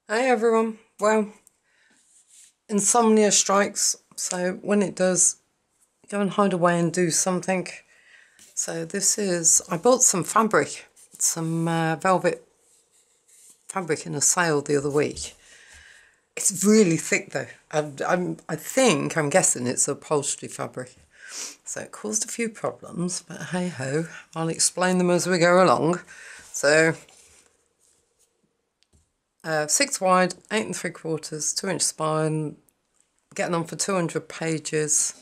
Hey everyone. Well, insomnia strikes, so when it does, go and hide away and do something. So I bought some fabric, some velvet fabric in a sale the other week. It's really thick though. I'm guessing it's upholstery fabric. So it caused a few problems, but hey ho, I'll explain them as we go along. So 6 wide, 8 3/4, 2-inch spine, getting on for 200 pages.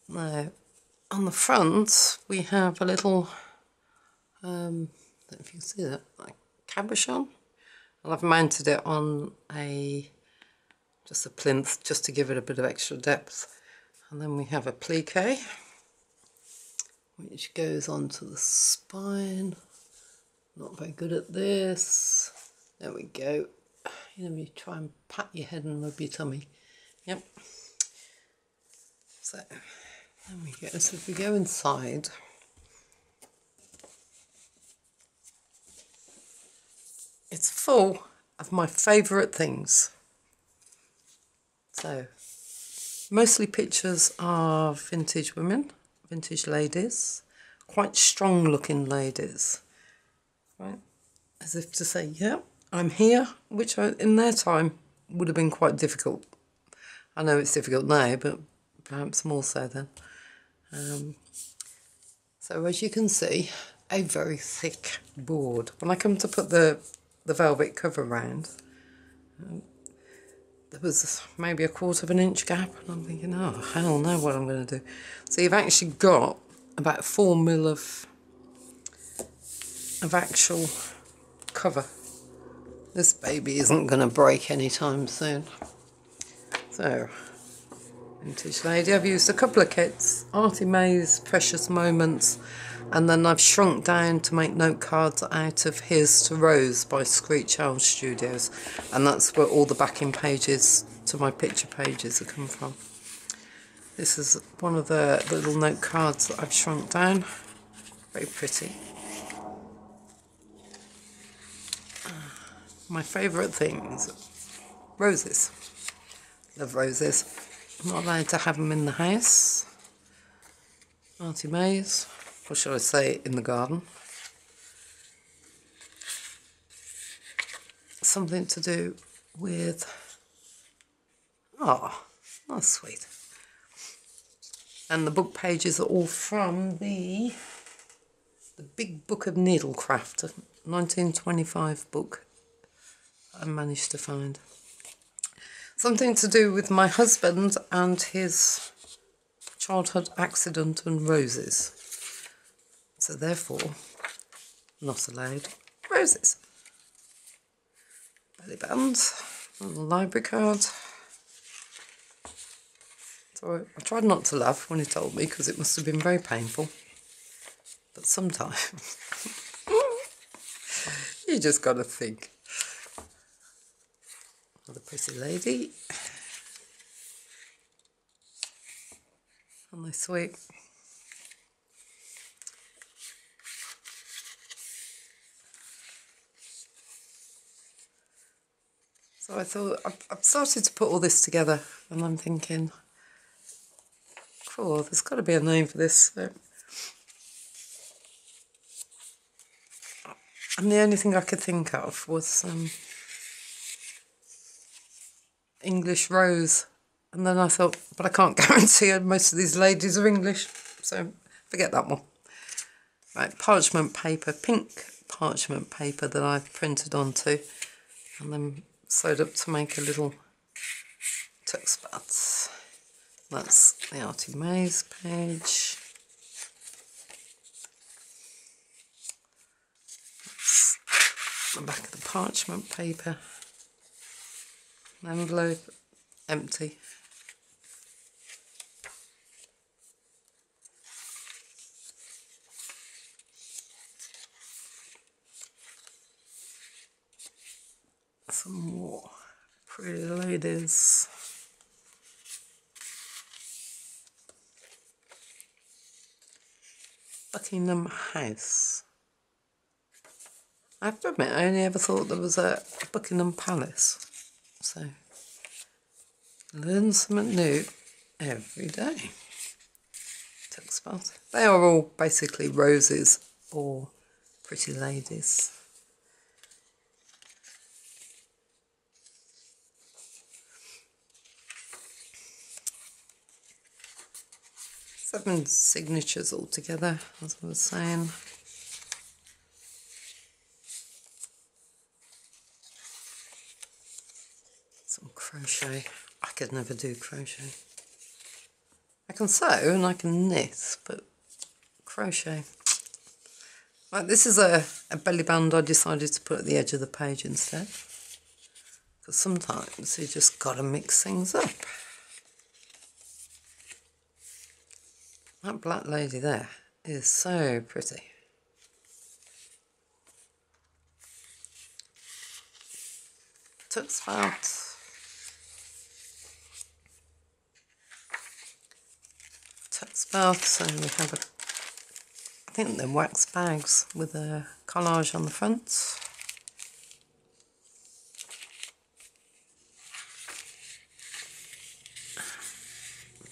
Now, on the front, we have a little, I don't know if you can see that, like cabochon. And I've mounted it on just a plinth, just to give it a bit of extra depth. And then we have a plique, which goes onto the spine. Not very good at this. There we go. You know, you try and pat your head and rub your tummy. Yep. So, there we go. So if we go inside, it's full of my favourite things. So, mostly pictures of vintage women, vintage ladies, quite strong looking ladies, right? As if to say, yeah, I'm here, which in their time would have been quite difficult. I know it's difficult now, but perhaps more so then. So as you can see, a very thick board. When I come to put the velvet cover around, there was maybe a 1/4 inch gap, and I'm thinking, oh hell no, what I'm going to do. So you've actually got about 4 mil of actual cover. This baby isn't going to break anytime soon. So, vintage lady, I've used a couple of kits, Artie May's Precious Moments, and then I've shrunk down to make note cards out of Here's to Rose by Screech Owl Studios, and that's where all the backing pages to my picture pages have come from. This is one of the little note cards that I've shrunk down. Very pretty. My favourite things, roses. Love roses. I'm not allowed to have them in the house. Artie May's, or should I say in the garden. Something to do with, oh, that's sweet. And the book pages are all from the Big Book of Needlecraft, a 1925 book I managed to find. Something to do with my husband and his childhood accident and roses. So therefore, not allowed roses. Belly band, a little library card. So I tried not to laugh when he told me, because it must have been very painful. But sometimes you just got to think. Another pretty lady. Aren't they sweet? So I thought, I've started to put all this together, and I'm thinking, cool, there's got to be a name for this. So. And the only thing I could think of was English Rose. And then I thought, but I can't guarantee most of these ladies are English, so forget that one. Right, parchment paper, pink parchment paper that I've printed onto, and then sewed up to make a little tuck spats. That's the Artie May's page. That's the back of the parchment paper. An envelope, empty. Some more pretty ladies. Buckingham House. I have to admit, I only ever thought there was a Buckingham Palace. So, learn something new every day. Tuck spot. They are all basically roses or pretty ladies. Seven signatures altogether, as I was saying. Some crochet. I could never do crochet. I can sew and I can knit, but crochet. Right, this is a belly band I decided to put at the edge of the page instead. Because sometimes you just got to mix things up. That black lady there is so pretty. Tuck spout. Tuck spout, and we have I think they're wax bags with a collage on the front.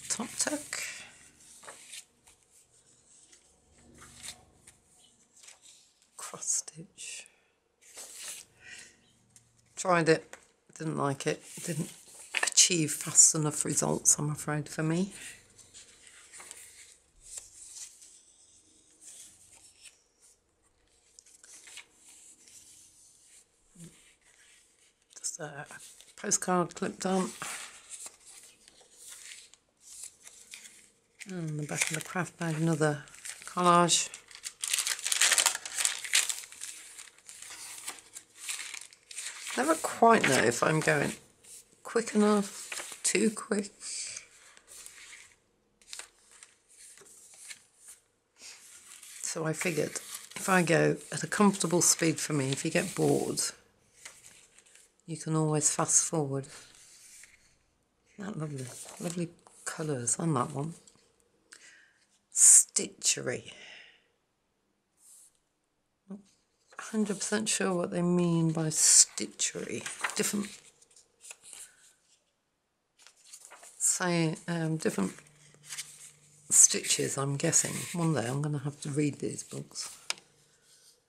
Top tuck. Cross stitch. Tried it, didn't like it, didn't achieve fast enough results, I'm afraid, for me. Just a postcard clipped on. And the back of the craft bag, another collage. Never quite know if I'm going quick enough, too quick. So I figured if I go at a comfortable speed for me, if you get bored, you can always fast forward. Isn't that lovely? Lovely colours on that one. Stitchery. Not 100% sure what they mean by stitchery. Different different stitches, I'm guessing. One day I'm going to have to read these books.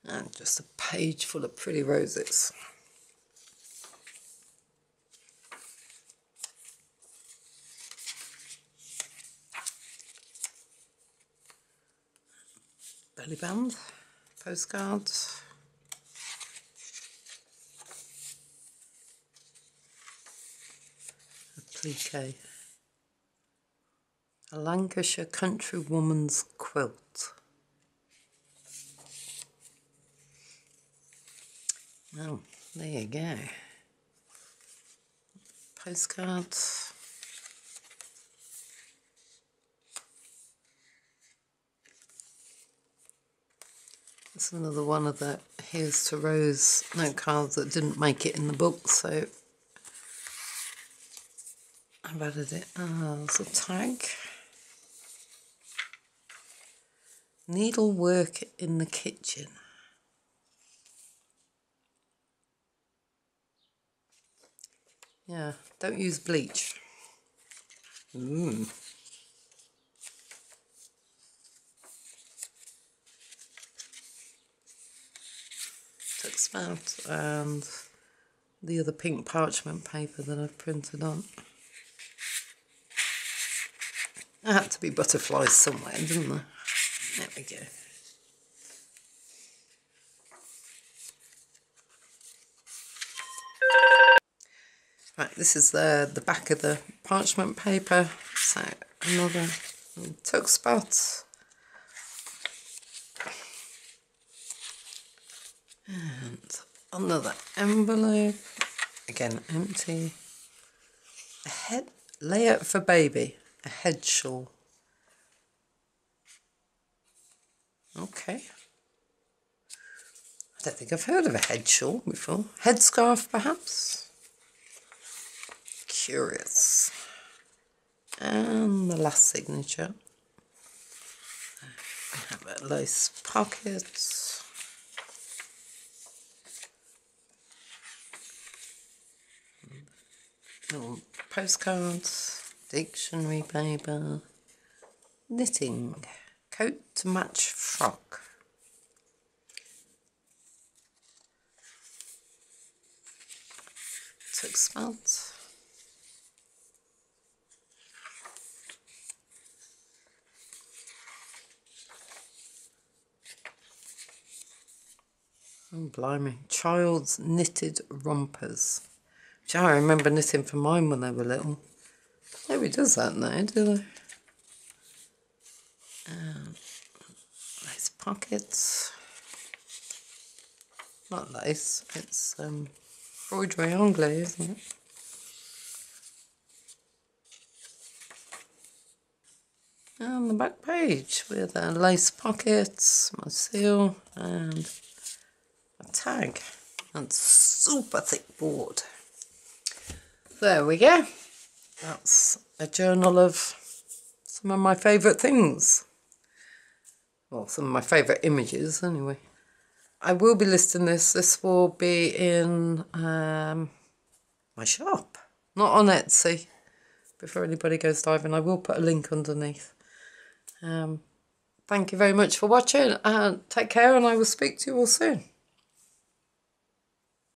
And just a page full of pretty roses. Belly band, postcards. Applique. A Lancashire country woman's quilt. Oh, there you go. Postcards. That's another one of the Here's to Rose note cards that didn't make it in the book, so I've added it as a tag. Needlework in the kitchen. Yeah, don't use bleach. Tuck spout and the other pink parchment paper that I've printed on. There had to be butterflies somewhere, didn't there? There we go. Right, this is the back of the parchment paper. So another tuck spot. And another envelope. Again, empty. A head layout for baby. A head shawl. Okay. I don't think I've heard of a head shawl before. Headscarf, perhaps? Curious. And the last signature. I have a lace pocket. little postcards, dictionary paper, knitting, coat to match frock. Six months. Oh, blimey. Child's knitted rompers. Which I remember knitting for mine when they were little. Nobody does that now, do they? Lace pockets. Not lace, it's embroidery anglais, isn't it? And the back page with lace pockets, my seal, and a tag, and super thick board. There we go. That's a journal of some of my favourite things. Well, some of my favourite images, anyway. I will be listing this. This will be in my shop, not on Etsy. Before anybody goes diving, I will put a link underneath. Thank you very much for watching, and take care, and I will speak to you all soon.